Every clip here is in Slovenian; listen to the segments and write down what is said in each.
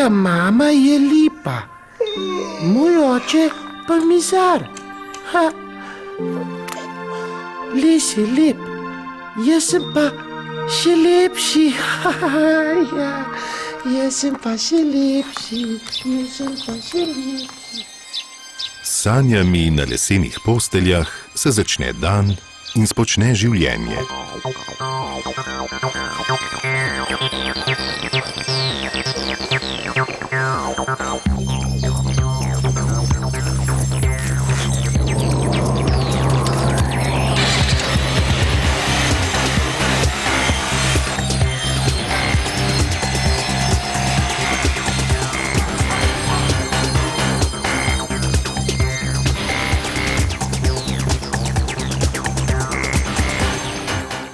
Moja mama je lipa, moj oče pa mizar. Les je lep, jaz sem pa še lepši. Jaz sem pa še lepši. S sanjami na lesenih posteljah se začne dan in spočne življenje.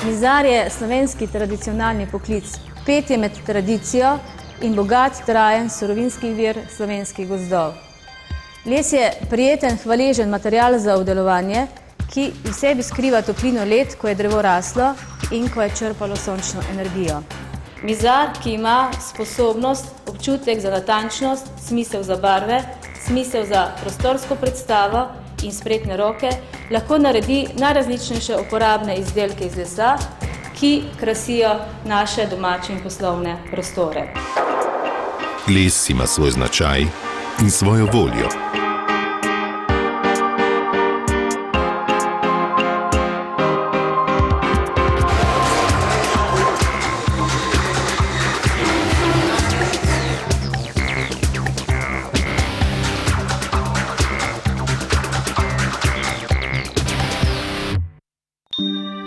Mizar je slovenski tradicionalni poklic. Pet je med tradicijo in bogat, trajen surovinski vir slovenskih gozdov. Les je prijeten, hvaležen material za obdelovanje, ki v sebi skriva toplino let, ko je drevo raslo in ko je črpalo sončno energijo. Mizar, ki ima sposobnost, občutek za natančnost, smisel za barve, smisel za prostorsko predstavo in spretne roke, lahko naredi najrazličnejše uporabne izdelke iz lesa, ki krasijo naše domače in poslovne prostore. Les ima svoj značaj in svojo voljo.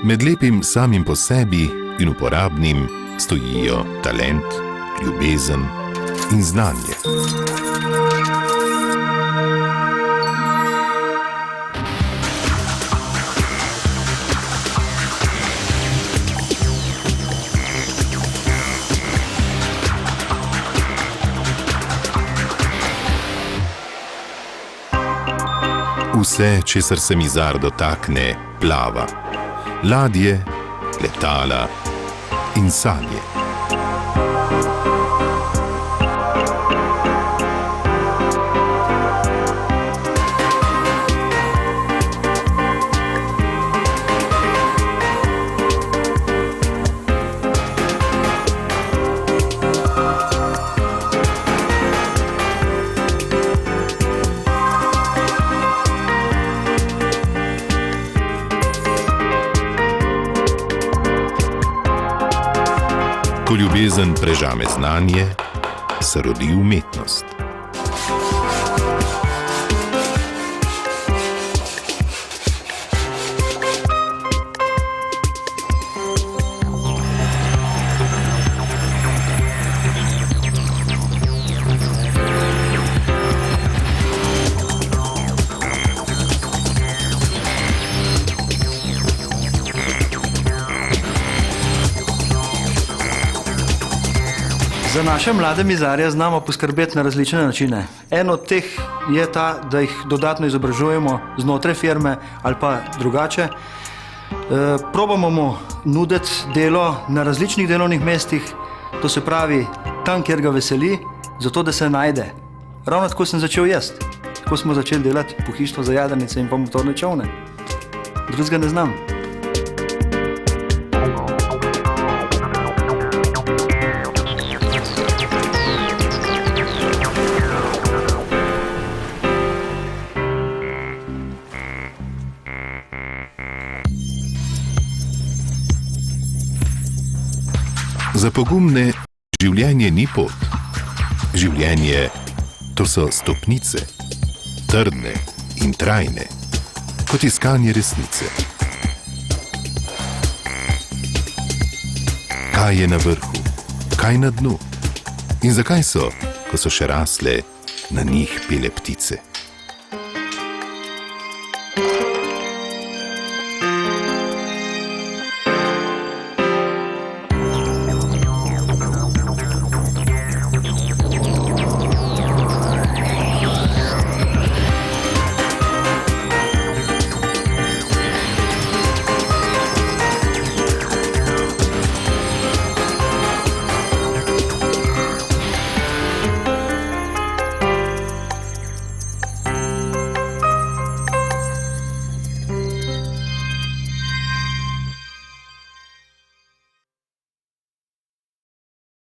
Med lepim samim po sebi in uporabnim stojijo talent, ljubezen in znanje. Vse, česar se mizar dotakne, plava. Ladje, letala in sanje. Ko ljubezen prežame znanje, se rodi umetnost. Za naše mlade mizarje znamo poskrbeti na različne načine. En od teh je ta, da jih dodatno izobražujemo znotraj firme ali pa drugače. Probamo mu nuditi delo na različnih delovnih mestih, to se pravi tam, kjer ga veseli, zato da se najde. Ravno tako sem začel jaz. Tako smo začeli delati pohištvo za jadrnice in pa motorne čolne. Drugega ne znam. Za pogumne življenje ni pot. Življenje, to so stopnice, trdne in trajne, kot iskanje resnice. Kaj je na vrhu, kaj na dnu in zakaj so, ko so še rasle, na njih pele ptice?